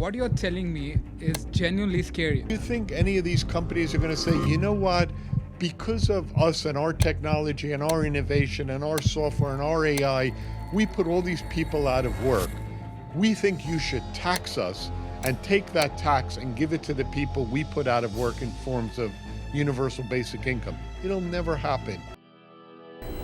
what you're telling me is genuinely scary. Do you think any of these companies are going to say, you know what, because of us and our technology and our innovation and our software and our AI, we put all these people out of work. We think you should tax us and take that tax and give it to the people we put out of work in forms of universal basic income. It'll never happen.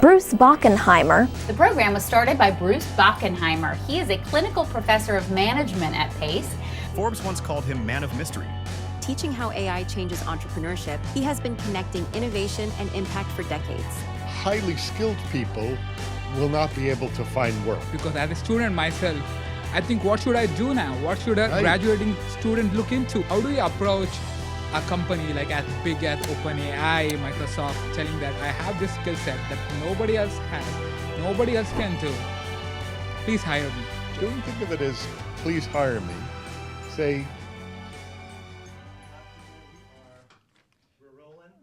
Bruce Bachenheimer. The program was started by Bruce Bachenheimer. He is a clinical professor of management at Pace. Forbes once called him man of mystery. Teaching how AI changes entrepreneurship, he has been connecting innovation and impact for decades. Highly skilled people will not be able to find work. Because as a student myself, I think, what should I do now? What should a graduating student look into? How do you approach a company like as big as OpenAI, Microsoft, telling that I have this skill set that nobody else has, nobody else can do. Please hire me. Don't think of it as please hire me. Say,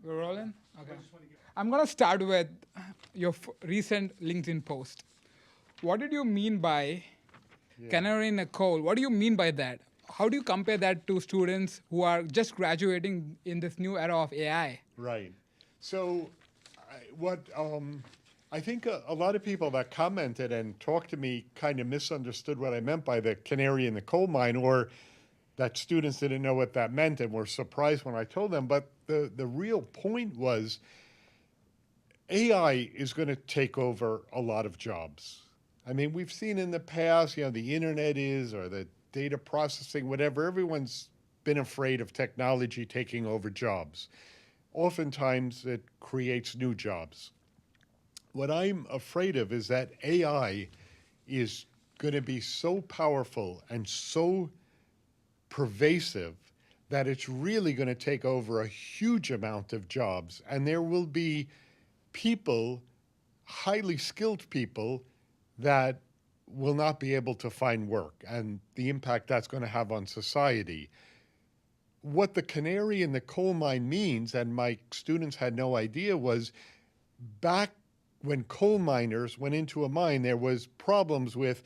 we're rolling? Okay. I'm going to start with your recent LinkedIn post. What did you mean by canary in a coal? What do you mean by that? How do you compare that to students who are just graduating in this new era of AI? Right. So I think a lot of people that commented and talked to me kind of misunderstood what I meant by the canary in the coal mine, or that students didn't know what that meant and were surprised when I told them. But the real point was AI is going to take over a lot of jobs. I mean, we've seen in the past, the internet or the data processing, whatever, everyone's been afraid of technology taking over jobs. Oftentimes it creates new jobs. What I'm afraid of is that AI is going to be so powerful and so pervasive that it's really going to take over a huge amount of jobs. And there will be people, highly skilled people, that will not be able to find work, and the impact that's going to have on society. What the canary in the coal mine means, and my students had no idea, was back when coal miners went into a mine, there was problems with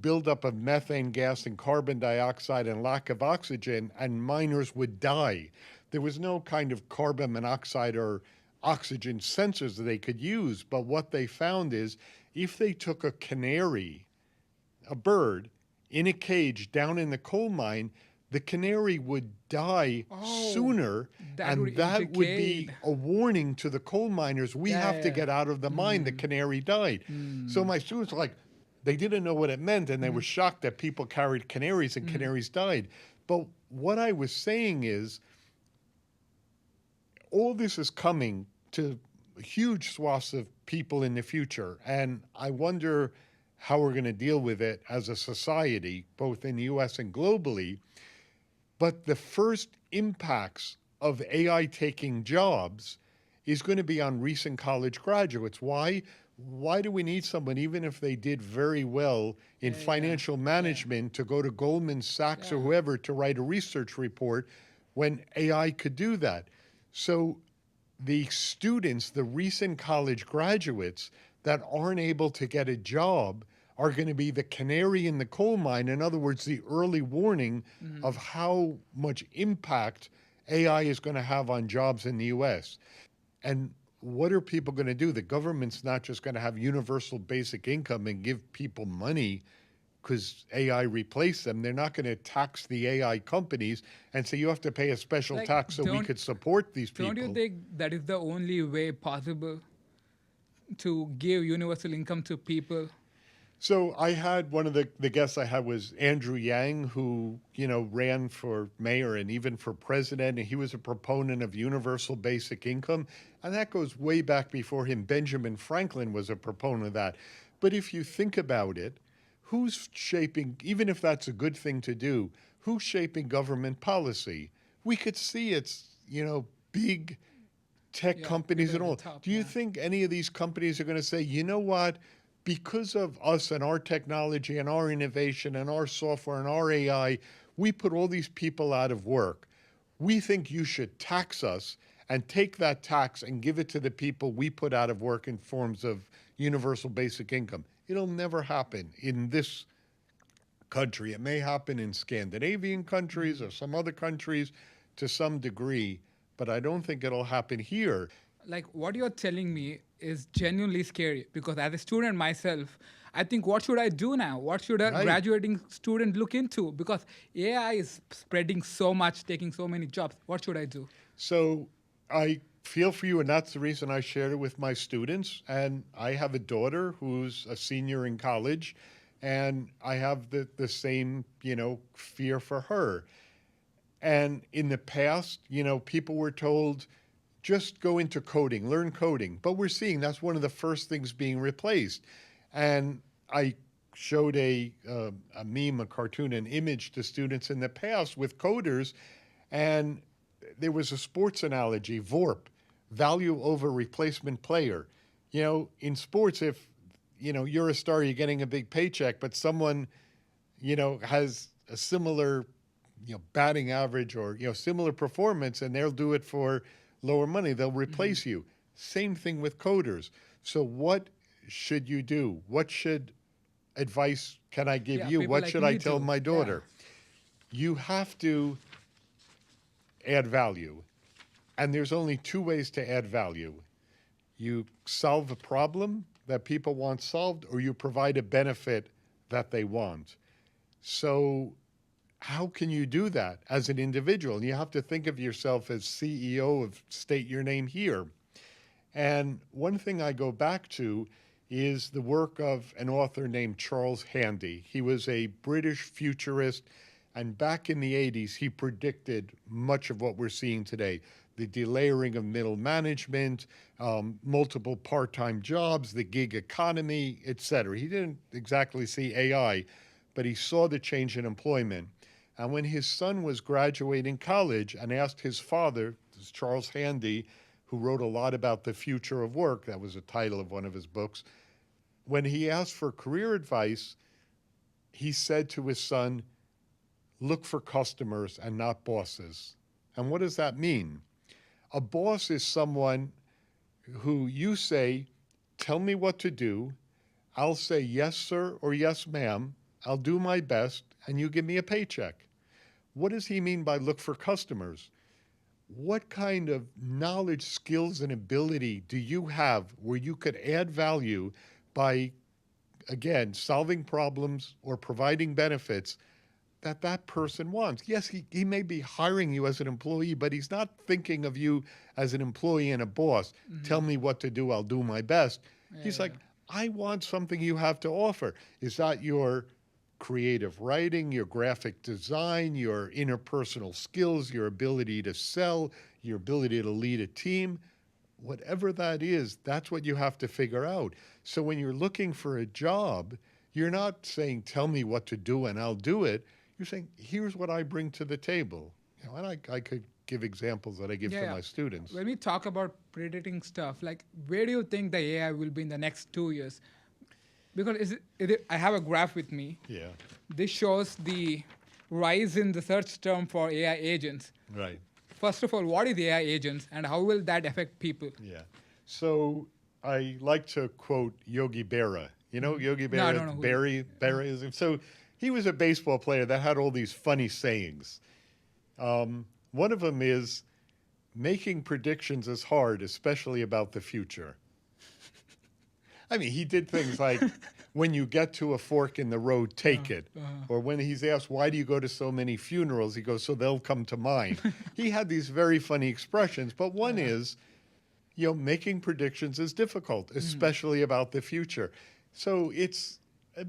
buildup of methane gas and carbon dioxide and lack of oxygen, and miners would die. There was no kind of carbon monoxide or oxygen sensors that they could use, but what they found is if they took a canary, a bird, in a cage down in the coal mine, the canary would die sooner, and that would be a warning to the coal miners, we have to get out of the mine, the canary died. So my students were like, they didn't know what it meant, and they were shocked that people carried canaries and canaries died. But what I was saying is, all this is coming to huge swaths of people in the future, and I wonder how we're going to deal with it as a society, both in the US and globally. But the first impacts of AI taking jobs is going to be on recent college graduates. Why? Why do we need someone, even if they did very well in financial management, to go to Goldman Sachs or whoever to write a research report when AI could do that? So the students, the recent college graduates that aren't able to get a job, are going to be the canary in the coal mine. In other words, the early warning of how much impact AI is going to have on jobs in the US. And what are people going to do? The government's not just going to have universal basic income and give people money because AI replaced them. They're not going to tax the AI companies and say you have to pay a special tax so we could support these people. Don't you think that is the only way possible to give universal income to people? So I had one of the guests I had was Andrew Yang, who, ran for mayor and even for president, and he was a proponent of universal basic income. And that goes way back before him. Benjamin Franklin was a proponent of that. But if you think about it, who's shaping, even if that's a good thing to do, who's shaping government policy? We could see it's, big tech companies and all. Do you think any of these companies are going to say, you know what, because of us and our technology and our innovation and our software and our AI, we put all these people out of work. We think you should tax us and take that tax and give it to the people we put out of work in forms of universal basic income. It'll never happen in this country. It may happen in Scandinavian countries or some other countries to some degree, but I don't think it'll happen here. Like what you're telling me is genuinely scary because as a student myself, I think what should I do now? What should a Right. graduating student look into? Because AI is spreading so much, taking so many jobs. What should I do? So I feel for you, and that's the reason I shared it with my students. And I have a daughter who's a senior in college, and I have the same, fear for her. And in the past, people were told, just go into coding, learn coding. But we're seeing that's one of the first things being replaced. And I showed a meme, a cartoon, an image to students in the past with coders, and there was a sports analogy, VORP, value over replacement player. In sports, if, you're a star, you're getting a big paycheck, but someone, has a similar, batting average or, similar performance, and they'll do it for lower money, they'll replace you. Same thing with coders. So what should you do? What advice can I give you? people What like should I me tell do. my daughter? You have to add value. And there's only two ways to add value. You solve a problem that people want solved, or you provide a benefit that they want. So how can you do that as an individual? And you have to think of yourself as CEO of State Your Name Here. And one thing I go back to is the work of an author named Charles Handy. He was a British futurist, and back in the 80s, he predicted much of what we're seeing today. The delayering of middle management, multiple part-time jobs, the gig economy, et cetera. He didn't exactly see AI, but he saw the change in employment. And when his son was graduating college and asked his father, this is Charles Handy, who wrote a lot about the future of work, that was the title of one of his books, when he asked for career advice, he said to his son, look for customers and not bosses. And what does that mean? A boss is someone who you say, tell me what to do, I'll say yes, sir, or yes, ma'am, I'll do my best, and you give me a paycheck. What does he mean by look for customers? What kind of knowledge, skills, and ability do you have where you could add value by, again, solving problems or providing benefits that person wants? Yes, he may be hiring you as an employee, but he's not thinking of you as an employee and a boss. Tell me what to do, I'll do my best. He's like, I want something you have to offer. Is that your creative writing, your graphic design, your interpersonal skills, your ability to sell, your ability to lead a team? Whatever that is, that's what you have to figure out. So when you're looking for a job, you're not saying, tell me what to do and I'll do it. You're saying, here's what I bring to the table. And I could give examples that I give to my students. When we talk about predicting stuff, like where do you think the AI will be in the next 2 years? Because I have a graph with me. Yeah. This shows the rise in the search term for AI agents. Right. First of all, what is AI agents and how will that affect people? Yeah. So I like to quote Yogi Berra. You know Yogi Berra? No, I don't know who- Berra. So he was a baseball player that had all these funny sayings. One of them is, making predictions is hard, especially about the future. I mean, he did things like, when you get to a fork in the road, take it. Or when he's asked, why do you go to so many funerals? He goes, so they'll come to mine. He had these very funny expressions, but one is, making predictions is difficult, especially about the future. So it's a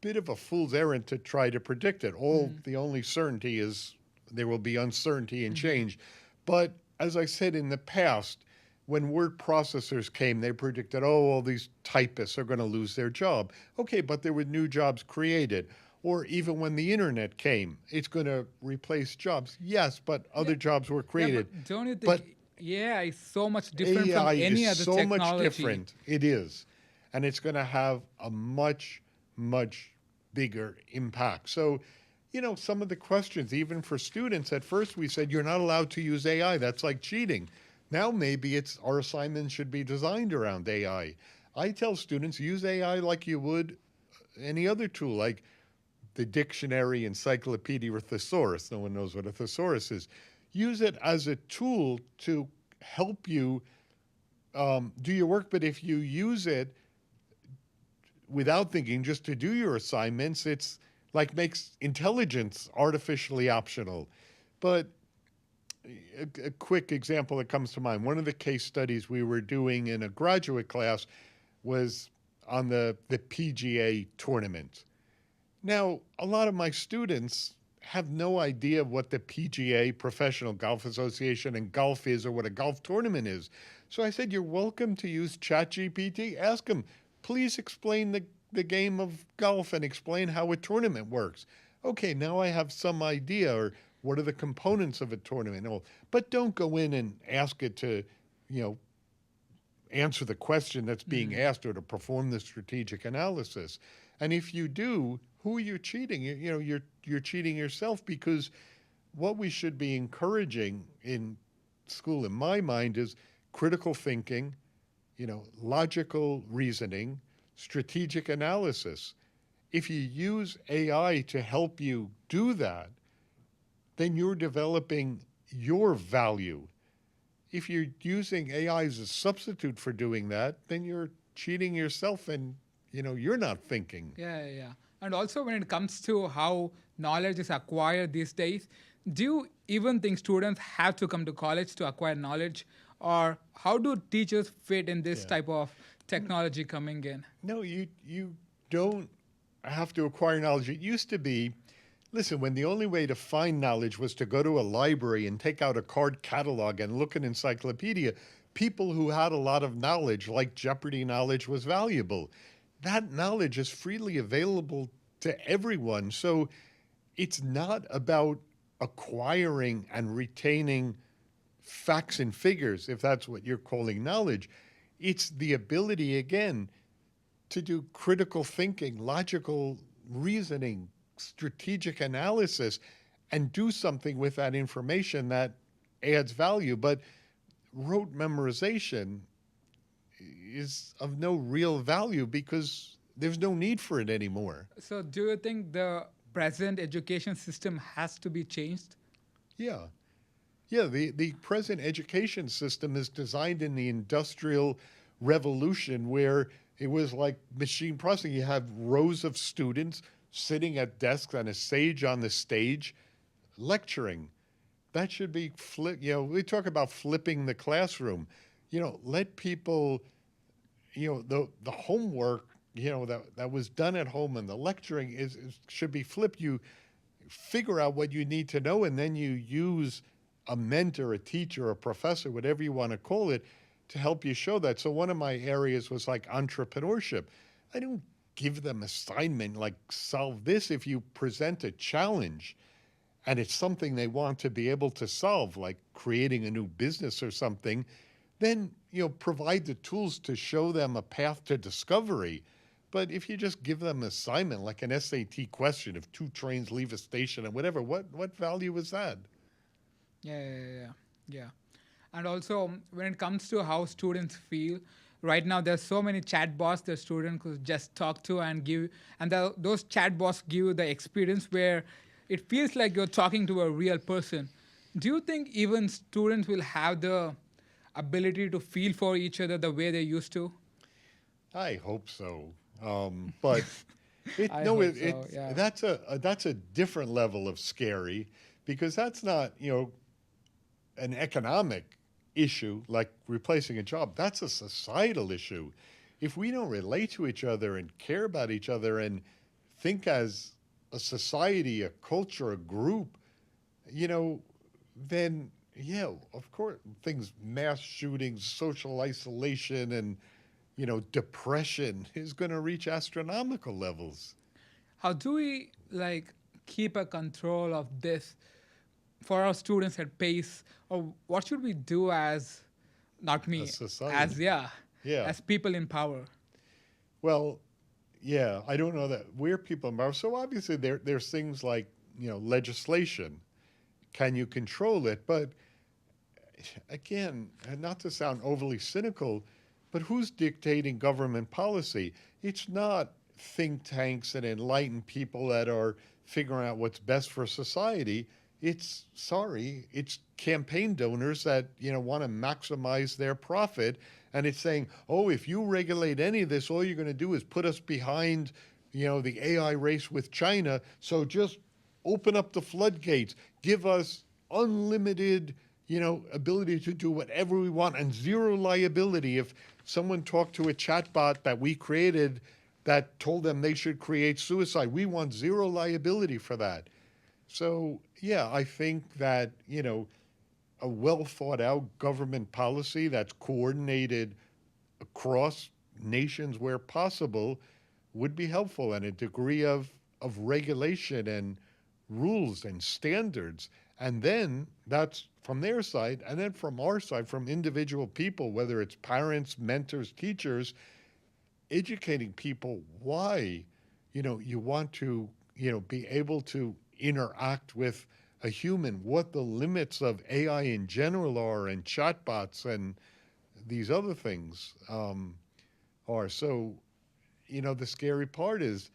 bit of a fool's errand to try to predict it. The only certainty is there will be uncertainty and change. But as I said in the past, when word processors came, they predicted, all these typists are going to lose their job. Okay, but there were new jobs created. Or even when the internet came, it's going to replace jobs. Yes, but other jobs were created. Yeah, but don't you think AI is so much different from AI any is other so technology? much different. It is. And it's going to have a much, much bigger impact. So, some of the questions, even for students, at first we said, you're not allowed to use AI. That's like cheating. Now maybe our assignments should be designed around AI. I tell students, use AI like you would any other tool, like the dictionary, encyclopedia, or thesaurus. No one knows what a thesaurus is. Use it as a tool to help you do your work. But if you use it without thinking, just to do your assignments, it's like makes intelligence artificially optional. But a quick example that comes to mind, one of the case studies we were doing in a graduate class was on the PGA tournament. Now, a lot of my students have no idea what the PGA, Professional Golf Association, and golf is, or what a golf tournament is. So I said, you're welcome to use ChatGPT. Ask them, please explain the game of golf and explain how a tournament works. Okay, now I have some idea, or what are the components of a tournament? Oh, but don't go in and ask it to, answer the question that's being asked, or to perform the strategic analysis. And if you do, who are you cheating? You're cheating yourself, because what we should be encouraging in school, in my mind, is critical thinking, logical reasoning, strategic analysis. If you use AI to help you do that, then you're developing your value. If you're using AI as a substitute for doing that, then you're cheating yourself, and you're not thinking. Yeah. And also, when it comes to how knowledge is acquired these days, do you even think students have to come to college to acquire knowledge? Or how do teachers fit in this type of technology coming in? No, you don't have to acquire knowledge. It used to be, listen, when the only way to find knowledge was to go to a library and take out a card catalog and look at an encyclopedia, people who had a lot of knowledge, like Jeopardy knowledge, was valuable. That knowledge is freely available to everyone. So it's not about acquiring and retaining facts and figures, if that's what you're calling knowledge. It's the ability, again, to do critical thinking, logical reasoning, strategic analysis, and do something with that information that adds value. But rote memorization is of no real value, because there's no need for it anymore. So do you think the present education system has to be changed? Yeah. The present education system is designed in the Industrial Revolution, where it was like machine processing. You have rows of students sitting at desks and a sage on the stage lecturing. That should be we talk about flipping the classroom. Let people, the homework, that was done at home, and the lecturing should be flipped. You figure out what you need to know, and then you use a mentor, a teacher, a professor, whatever you want to call it, to help you show that. So one of my areas was like entrepreneurship. I don't give them assignment like solve this. If you present a challenge and it's something they want to be able to solve, like creating a new business or something, then provide the tools to show them a path to discovery. But if you just give them an assignment like an SAT question, if 2 trains leave a station and whatever, what value is that? Yeah. And also, when it comes to how students feel, right now there's so many chatbots that students could just talk to and give, and those chatbots give you the experience where it feels like you're talking to a real person. Do you think even students will have the ability to feel for each other the way they used to? I hope so. But that's a different level of scary, because that's not, an economic issue like replacing a job. That's a societal issue. If we don't relate to each other and care about each other and think as a society, a culture, a group, then of course, mass shootings, social isolation, and depression is going to reach astronomical levels. How do we keep a control of this for our students at PACE, or what should we do as, not me, as people in power? Well, I don't know that we're people in power. So obviously there's things like, legislation. Can you control it? But again, and not to sound overly cynical, but who's dictating government policy? It's not think tanks and enlightened people that are figuring out what's best for society. It's campaign donors that, want to maximize their profit. And it's saying, oh, if you regulate any of this, all you're going to do is put us behind, the AI race with China. So just open up the floodgates, give us unlimited, ability to do whatever we want and zero liability. If someone talked to a chatbot that we created that told them they should create suicide, we want zero liability for that. So, yeah, I think that, a well thought out government policy that's coordinated across nations where possible would be helpful, and a degree of regulation and rules and standards. And then that's from their side. And then from our side, from individual people, whether it's parents, mentors, teachers, educating people why, you want to, be able to interact with a human, what the limits of AI in general are, and chatbots and these other things are. So, the scary part is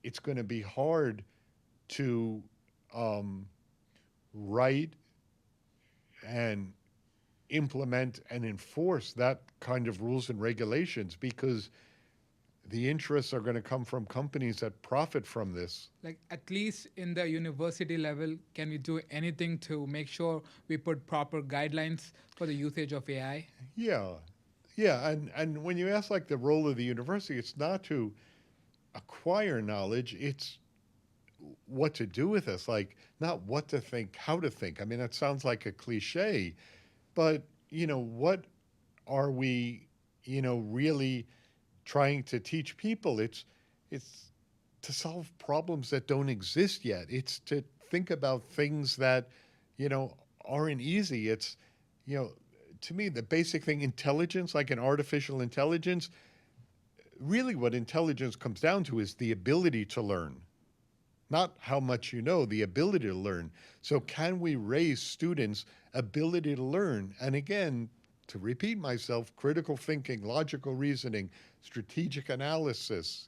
it's going to be hard to write and implement and enforce that kind of rules and regulations, because the interests are going to come from companies that profit from this. Like, at least in the university level, can we do anything to make sure we put proper guidelines for the usage of AI? Yeah. And when you ask like the role of the university, it's not to acquire knowledge, it's what to do with this, like not what to think, how to think. I mean, that sounds like a cliche, but what are we, really trying to teach people? It's to solve problems that don't exist yet. It's to think about things that, aren't easy. It's, to me, the basic thing, intelligence, like an artificial intelligence, really what intelligence comes down to is the ability to learn. Not how much you know, the ability to learn. So can we raise students' ability to learn? And again, to repeat myself, critical thinking, logical reasoning, strategic analysis,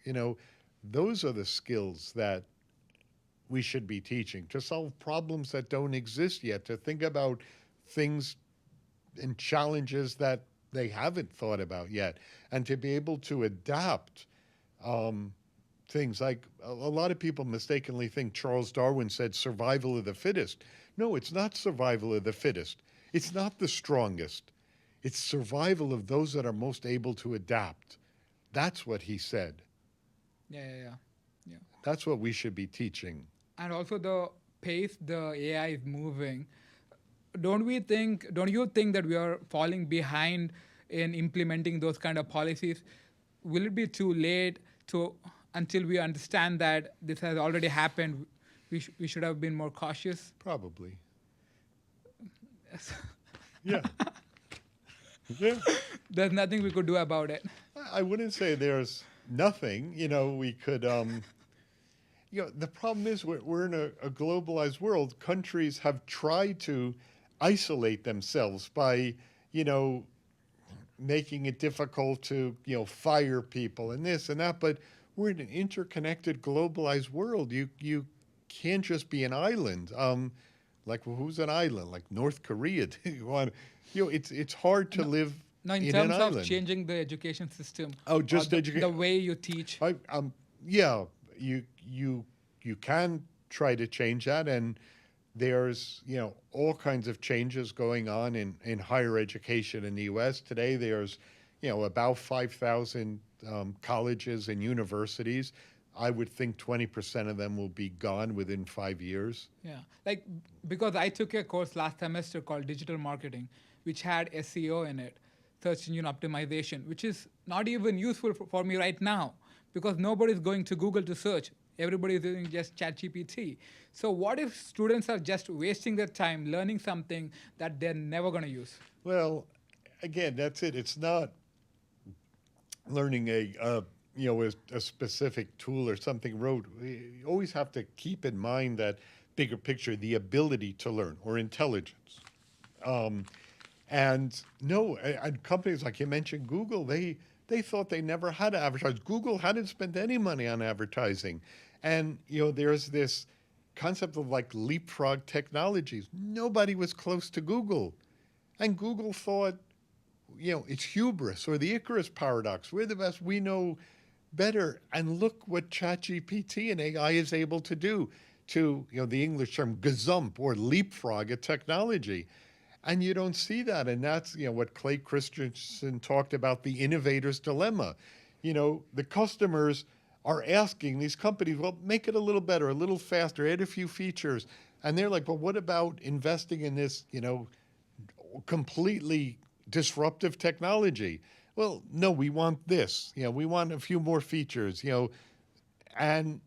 those are the skills that we should be teaching to solve problems that don't exist yet, to think about things and challenges that they haven't thought about yet, and to be able to adapt things. Like a lot of people mistakenly think Charles Darwin said survival of the fittest. No, it's not survival of the fittest. It's not the strongest. It's survival of those that are most able to adapt. That's what he said. Yeah. That's what we should be teaching. And also the pace the AI is moving. Don't you think that we are falling behind in implementing those kind of policies? Will it be too late until we understand that this has already happened? We should have been more cautious? Probably. Yeah. Yeah. There's nothing we could do about it. I wouldn't say there's nothing. We could, the problem is we're in a globalized world. Countries have tried to isolate themselves by, making it difficult to, fire people and this and that. But we're in an interconnected, globalized world. You can't just be an island. Like, well, who's an island? Like North Korea. It's hard to live in terms of changing the education system. Oh, just the way you teach. Yeah, you can try to change that, and there's all kinds of changes going on in higher education in the U.S. today. There's about 5,000 colleges and universities. I would think 20% of them will be gone within 5 years. Yeah, because I took a course last semester called digital marketing, which had SEO in it, search engine optimization, which is not even useful for me right now because nobody's going to Google to search. Everybody's using just ChatGPT. So what if students are just wasting their time learning something that they're never going to use? Well, again, that's it. It's not learning a specific tool or something rote. You always have to keep in mind that bigger picture, the ability to learn or intelligence. And companies like you mentioned, Google, they They thought they never had to advertise. Google hadn't spent any money on advertising. And, there's this concept of like leapfrog technologies. Nobody was close to Google. And Google thought, it's hubris or the Icarus paradox. We're the best. We know better. And look what ChatGPT and AI is able to do to, the English term gazump or leapfrog a technology. And you don't see that. And that's, what Clay Christensen talked about, the innovator's dilemma. The customers are asking these companies, well, make it a little better, a little faster, add a few features. And they're like, well, what about investing in this, completely disruptive technology? Well, no, we want this. We want a few more features, and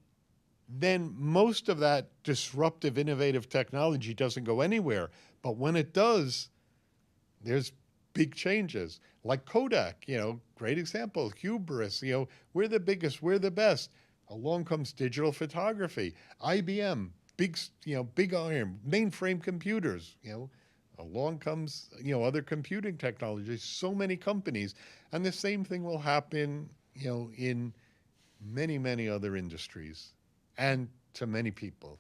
then most of that disruptive, innovative technology doesn't go anywhere. But when it does, there's big changes. Like Kodak, great example, hubris, we're the biggest, we're the best. Along comes digital photography, IBM, big iron, mainframe computers, along comes, other computing technologies, so many companies. And the same thing will happen, in many, many other industries and to many people.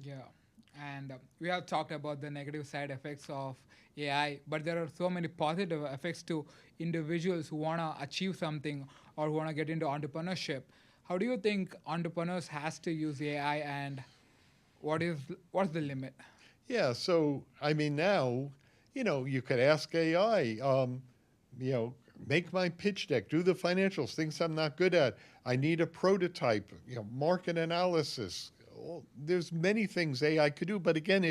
Yeah. And we have talked about the negative side effects of AI, but there are so many positive effects to individuals who want to achieve something or who want to get into entrepreneurship. How do you think entrepreneurs has to use AI, and what's the limit? Yeah, so I mean now, you could ask AI, make my pitch deck, do the financials, things I'm not good at. I need a prototype, market analysis. There's many things AI could do, but again,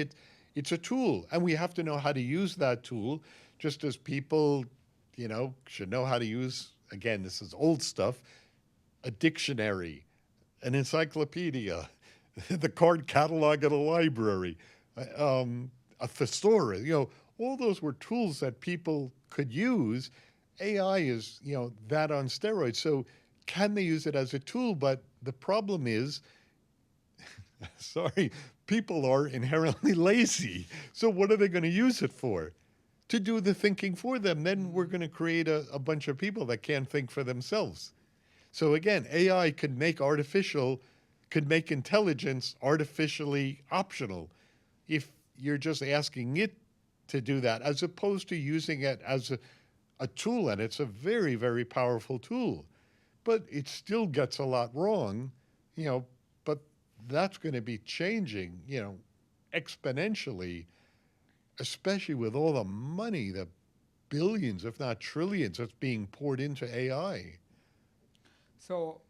it's a tool, and we have to know how to use that tool, just as people, should know how to use, again, this is old stuff, a dictionary, an encyclopedia, the card catalog at a library, a thesaurus, all those were tools that people could use. AI is, that on steroids. So can they use it as a tool? But the problem is, sorry, people are inherently lazy. So what are they going to use it for? To do the thinking for them. Then we're going to create a bunch of people that can't think for themselves. So again, AI could make intelligence artificially optional if you're just asking it to do that, as opposed to using it as a tool. And it's a very, very powerful tool. But it still gets a lot wrong, but that's going to be changing, exponentially, especially with all the money, the billions, if not trillions, that's being poured into AI. So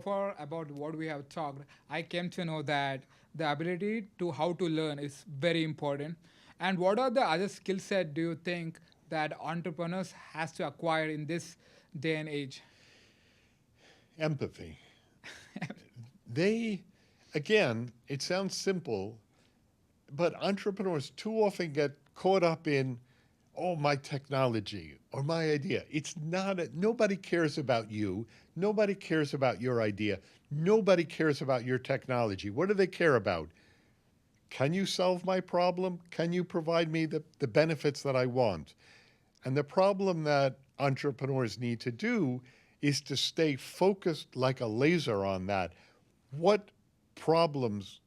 far about what we have talked, I came to know that the ability to how to learn is very important. And what are the other skill set do you think that entrepreneurs has to acquire in this day and age? Empathy. Again, it sounds simple, but entrepreneurs too often get caught up in, my technology or my idea. It's not, nobody cares about you. Nobody cares about your idea. Nobody cares about your technology. What do they care about? Can you solve my problem? Can you provide me the benefits that I want? And the problem that entrepreneurs need to do is to stay focused like a laser on that. What problems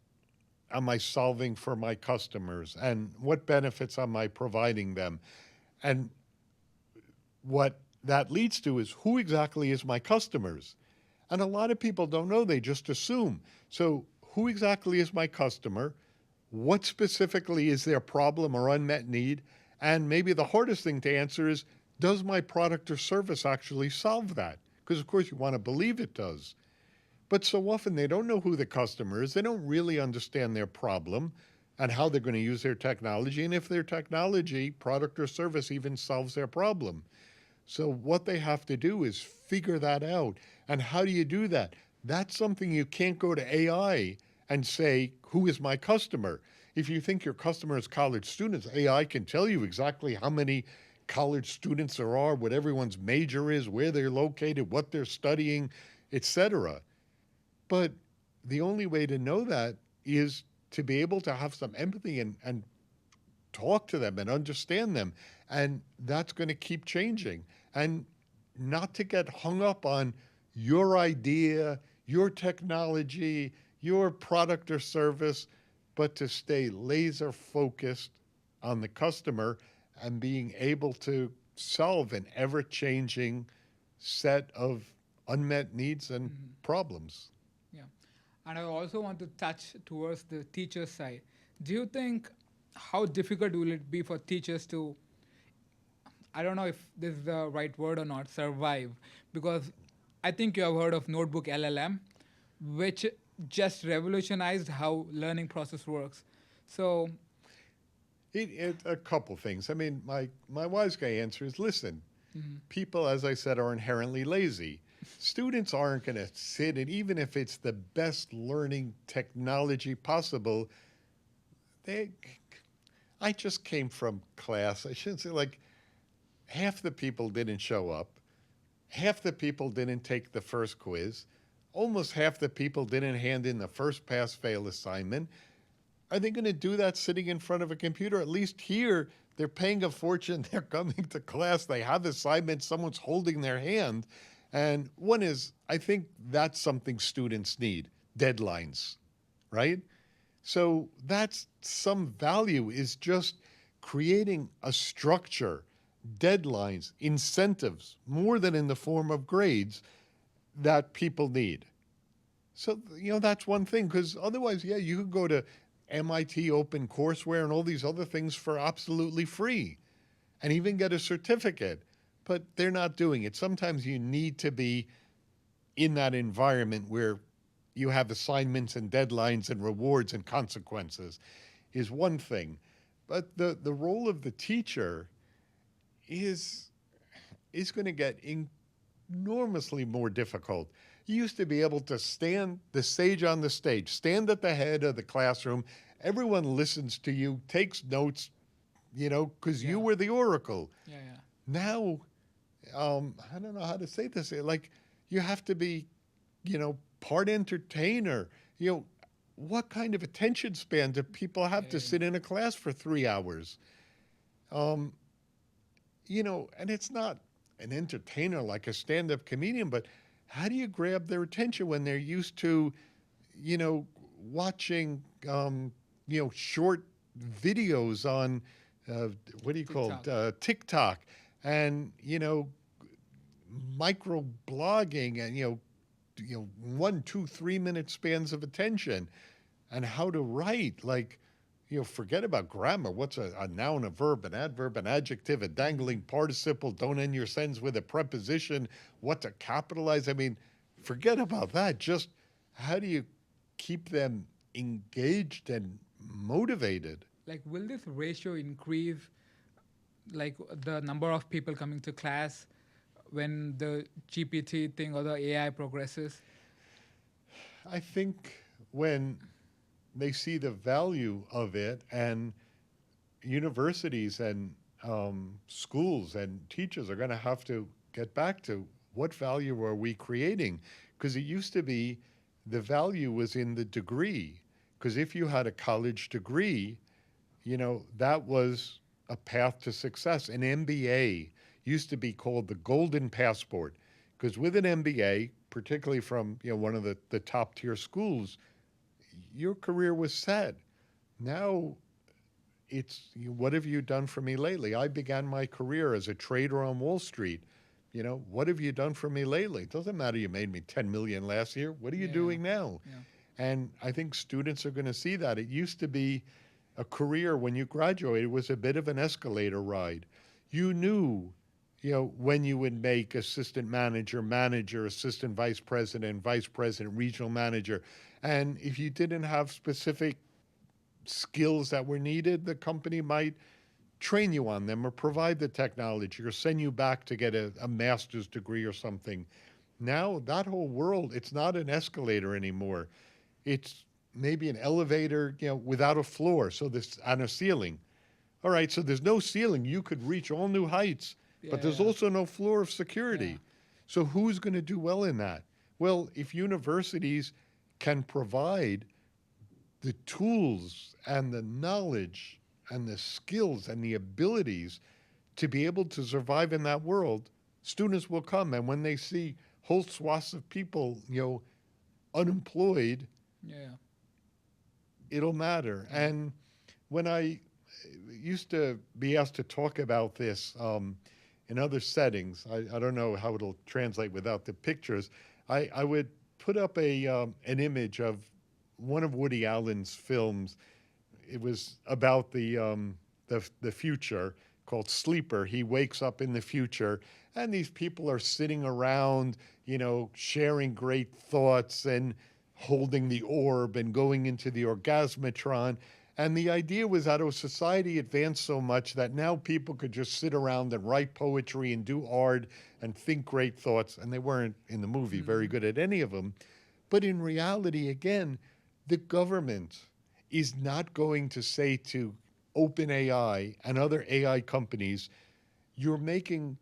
am I solving for my customers, and what benefits am I providing them? And what that leads to is, who exactly is my customers? And a lot of people don't know, they just assume. So who exactly is my customer? What specifically is their problem or unmet need? And maybe the hardest thing to answer is, does my product or service actually solve that? Because of course you want to believe it does. But so often they don't know who the customer is. They don't really understand their problem and how they're going to use their technology, and if their technology, product or service, even solves their problem. So what they have to do is figure that out. And how do you do that? That's something you can't go to AI and say, who is my customer? If you think your customer is college students, AI can tell you exactly how many college students there are, what everyone's major is, where they're located, what they're studying, etc. But the only way to know that is to be able to have some empathy and talk to them and understand them. And that's going to keep changing. And not to get hung up on your idea, your technology, your product or service, but to stay laser focused on the customer and being able to solve an ever-changing set of unmet needs and problems. Yeah. And I also want to touch towards the teacher side. Do you think how difficult will it be for teachers to, I don't know if this is the right word or not, survive? Because I think you have heard of Notebook LLM, which just revolutionized how learning process works. So, A couple things. I mean, my wise guy answer is, listen, people, as I said, are inherently lazy. Students aren't going to sit, and even if it's the best learning technology possible, I just came from class. I shouldn't say, like, half the people didn't show up. Half the people didn't take the first quiz. Almost half the people didn't hand in the first pass-fail assignment. Are they going to do that sitting in front of a computer? At least here, they're paying a fortune. They're coming to class. They have assignments. Someone's holding their hand. And one is, I think that's something students need, deadlines, right? So that's some value, is just creating a structure, deadlines, incentives, more than in the form of grades, that people need. So, that's one thing, because otherwise, yeah, you could go to MIT OpenCourseWare and all these other things for absolutely free and even get a certificate, but they're not doing it. Sometimes you need to be in that environment where you have assignments and deadlines and rewards and consequences is one thing. But the role of the teacher is going to get enormously more difficult. You used to be able to stand the sage on the stage, stand at the head of the classroom. Everyone listens to you, takes notes, because you were the oracle. yeah. Now, I don't know how to say this. Like, you have to be, part entertainer. What kind of attention span do people have to sit in a class for 3 hours? And it's not an entertainer like a stand-up comedian, but how do you grab their attention when they're used to, watching, short videos on, what do you call it, TikTok, and, micro blogging, and, 1, 2, 3 minute spans of attention, and how to write, like, forget about grammar. What's a noun, a verb, an adverb, an adjective, a dangling participle? Don't end your sentence with a preposition. What to capitalize? I mean, forget about that. Just how do you keep them engaged and motivated? Like, will this ratio increase, like the number of people coming to class when the GPT thing or the AI progresses? I think when they see the value of it, and universities and schools and teachers are going to have to get back to what value are we creating? Because it used to be the value was in the degree. Because if you had a college degree, that was a path to success. An MBA used to be called the golden passport, because with an MBA, particularly from one of the top tier schools, your career was set. Now it's, what have you done for me lately? I began my career as a trader on Wall Street. What have you done for me lately? It doesn't matter you made me 10 million last year. What are you doing now? Yeah. And I think students are going to see that. It used to be a career when you graduated was a bit of an escalator ride. You knew, when you would make assistant manager, assistant vice president, regional manager. And if you didn't have specific skills that were needed, the company might train you on them or provide the technology or send you back to get a master's degree or something. Now, that whole world, it's not an escalator anymore. It's maybe an elevator, without a floor, and a ceiling. All right, so there's no ceiling. You could reach all new heights, but there's also no floor of security. Yeah. So who's going to do well in that? Well, if universities can provide the tools and the knowledge and the skills and the abilities to be able to survive in that world, students will come, and when they see whole swaths of people, unemployed, Yeah. it'll matter. And when I used to be asked to talk about this in other settings, I don't know how it'll translate without the pictures. I would put up an image of one of Woody Allen's films. It was about the future, called Sleeper. He wakes up in the future, and these people are sitting around, sharing great thoughts and holding the orb and going into the orgasmatron. And the idea was that our society advanced so much that now people could just sit around and write poetry and do art and think great thoughts. And they weren't, in the movie, very good at any of them. But in reality, again, the government is not going to say to OpenAI and other AI companies, you're making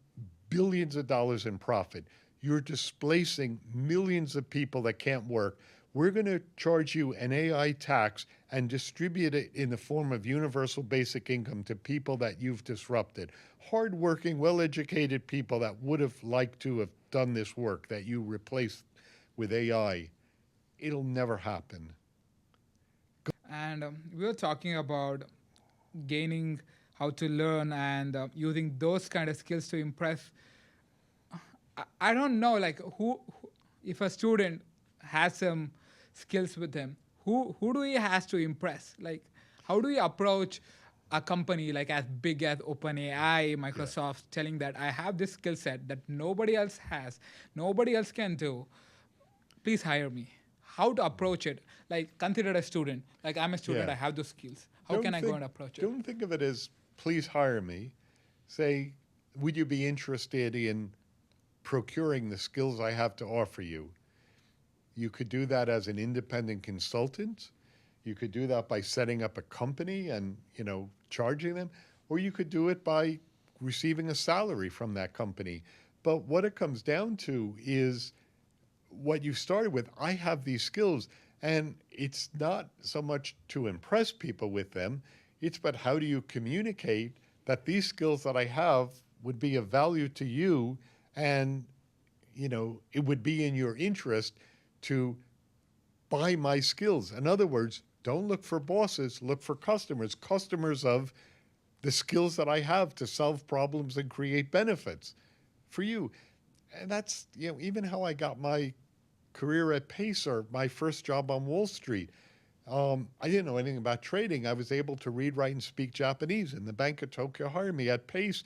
billions of dollars in profit. You're displacing millions of people that can't work. We're going to charge you an AI tax and distribute it in the form of universal basic income to people that you've disrupted. Hardworking, well-educated people that would have liked to have done this work that you replaced with AI. It'll never happen. And we were talking about gaining how to learn and using those kind of skills to impress. I don't know, like who if a student has some skills with him, who do he has to impress? Like, how do you approach a company like as big as OpenAI, Microsoft, telling that I have this skill set that nobody else has, nobody else can do. Please hire me. How to approach it? Like, consider a student. Like, I'm a student, Yeah. I have those skills. How can I go and approach it? Don't think of it as, please hire me. Say, would you be interested in procuring the skills I have to offer you? You could do that as an independent consultant. You could do that by setting up a company and, charging them. Or you could do it by receiving a salary from that company. But what it comes down to is what you started with. I have these skills, and it's not so much to impress people with them. It's about how do you communicate that these skills that I have would be of value to you, and it would be in your interest to buy my skills. In other words, don't look for bosses, look for customers of the skills that I have to solve problems and create benefits for you. And that's, even how I got my career at Pacer, my first job on Wall Street. I didn't know anything about trading. I was able to read, write, and speak Japanese, and the Bank of Tokyo hired me at Pace.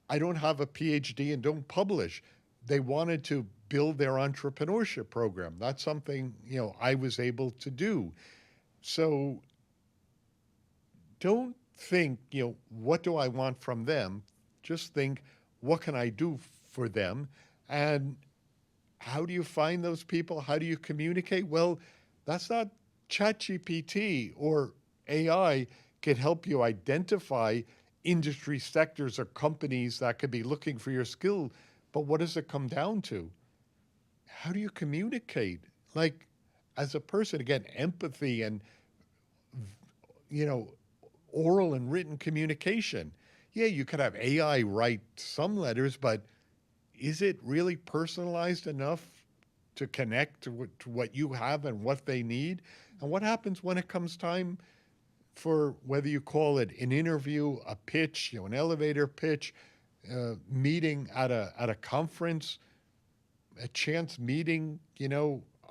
I don't have a PhD and don't publish. They wanted to build their entrepreneurship program. That's something, I was able to do. So don't think, what do I want from them? Just think, what can I do for them? And how do you find those people? How do you communicate? Well, that's not ChatGPT or AI can help you identify industry sectors or companies that could be looking for your skill. But what does it come down to? How do you communicate? Like, as a person, again, empathy and, oral and written communication. Yeah, you could have AI write some letters, but is it really personalized enough to connect to what you have and what they need? And what happens when it comes time for, whether you call it an interview, a pitch, an elevator pitch, meeting at a conference, a chance meeting,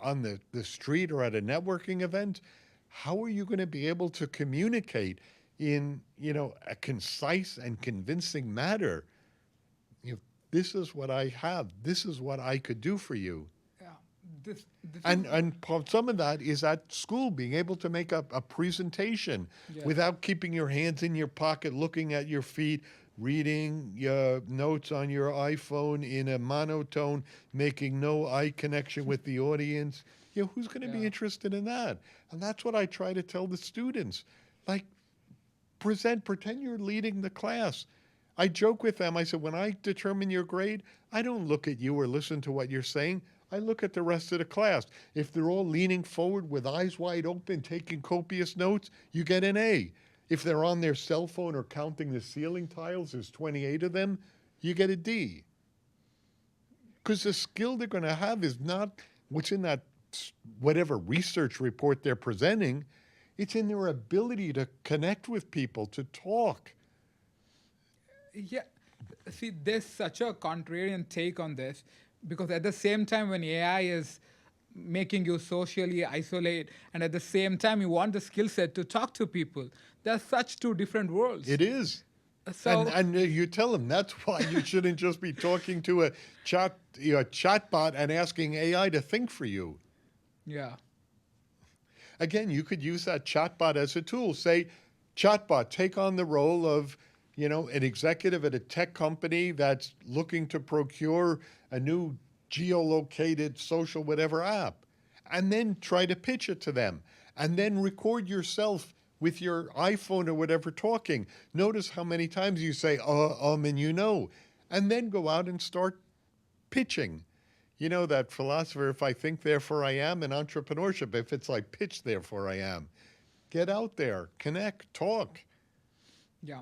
on the street or at a networking event? How are you going to be able to communicate in, a concise and convincing manner? This is what I have. This is what I could do for you. Yeah. And some of that is at school, being able to make a presentation without keeping your hands in your pocket, looking at your feet, reading your notes on your iPhone in a monotone, making no eye connection with the audience. Who's going to be interested in that? And that's what I try to tell the students. Like, pretend you're leading the class. I joke with them. I said, when I determine your grade, I don't look at you or listen to what you're saying. I look at the rest of the class. If they're all leaning forward with eyes wide open, taking copious notes, you get an A. If they're on their cell phone or counting the ceiling tiles, there's 28 of them, you get a D. Because the skill they're going to have is not what's in that whatever research report they're presenting. It's in their ability to connect with people, to talk. Yeah. See, there's such a contrarian take on this because at the same time, when AI is making you socially isolate, and at the same time, you want the skill set to talk to people, they're such two different worlds. It is. So, And you tell them that's why you shouldn't just be talking to a chatbot and asking AI to think for you. yeah. Again, you could use that chatbot as a tool. Say, chatbot, take on the role of, an executive at a tech company that's looking to procure a new geolocated social whatever app, and then try to pitch it to them, and then record yourself with your iPhone or whatever talking. Notice how many times you say, and and then go out and start pitching. You know that philosopher, if I think, therefore I am, in entrepreneurship, if it's like pitch, therefore I am. Get out there, connect, talk. Yeah.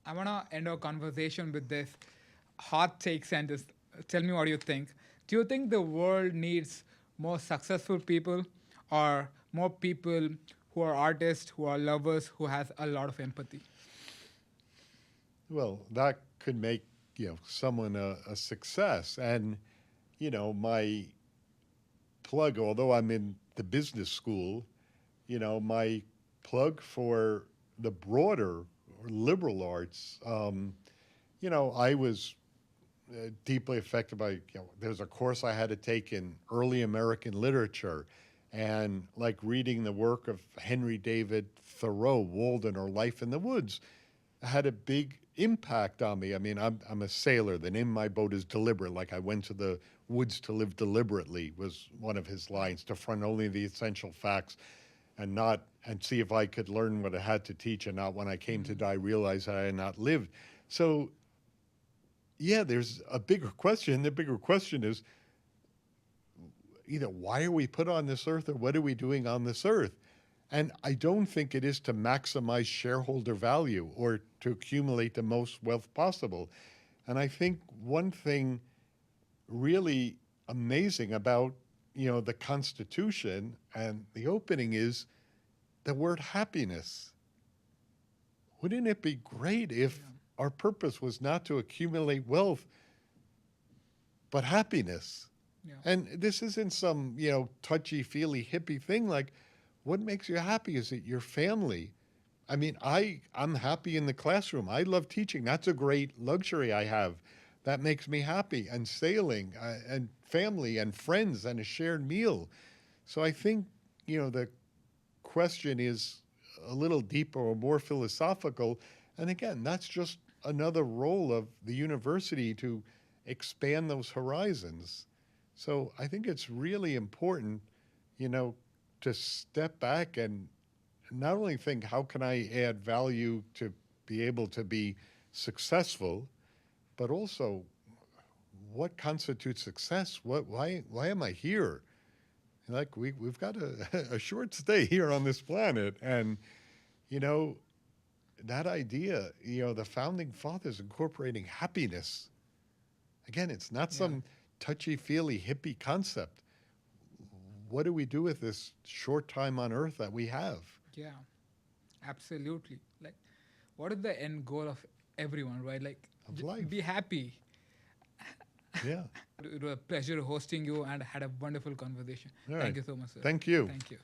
I want to end our conversation with this hot takes and just tell me what you think. Do you think the world needs more successful people or more people who are artists, who are lovers, who has a lot of empathy? Well, that could make, someone a success. And, my plug, although I'm in the business school, my plug for the broader or liberal arts, I was deeply affected by, there's a course I had to take in early American literature, and like reading the work of Henry David Thoreau, Walden, or Life in the Woods, had a big impact on me. I mean, I'm a sailor. The name of my boat is Deliberate. Like, I went to the woods to live deliberately was one of his lines, to front only the essential facts and see if I could learn what I had to teach, and not when I came to die realize that I had not lived. So yeah, there's a bigger question. The bigger question is either why are we put on this earth, or what are we doing on this earth? And I don't think it is to maximize shareholder value or to accumulate the most wealth possible. And I think one thing really amazing about, the Constitution and the opening is the word happiness. Wouldn't it be great if our purpose was not to accumulate wealth, but happiness? Yeah. And this isn't some, touchy-feely hippie thing. Like, what makes you happy? Is it your family? I mean, I'm happy in the classroom. I love teaching. That's a great luxury I have. That makes me happy. And sailing, and family and friends and a shared meal. So I think, the question is a little deeper or more philosophical. And again, that's just another role of the university to expand those horizons. So I think it's really important, to step back and not only think, how can I add value to be able to be successful, but also what constitutes success? Why am I here? Like, we've got a short stay here on this planet. And, that idea, the founding fathers incorporating happiness. Again, it's not some touchy-feely hippie concept. What do we do with this short time on earth that we have? Yeah, absolutely. Like, what is the end goal of everyone, right? Like, Of life. be happy. Yeah. It was a pleasure hosting you and had a wonderful conversation. All Thank right. you so much, sir. Thank you. Thank you.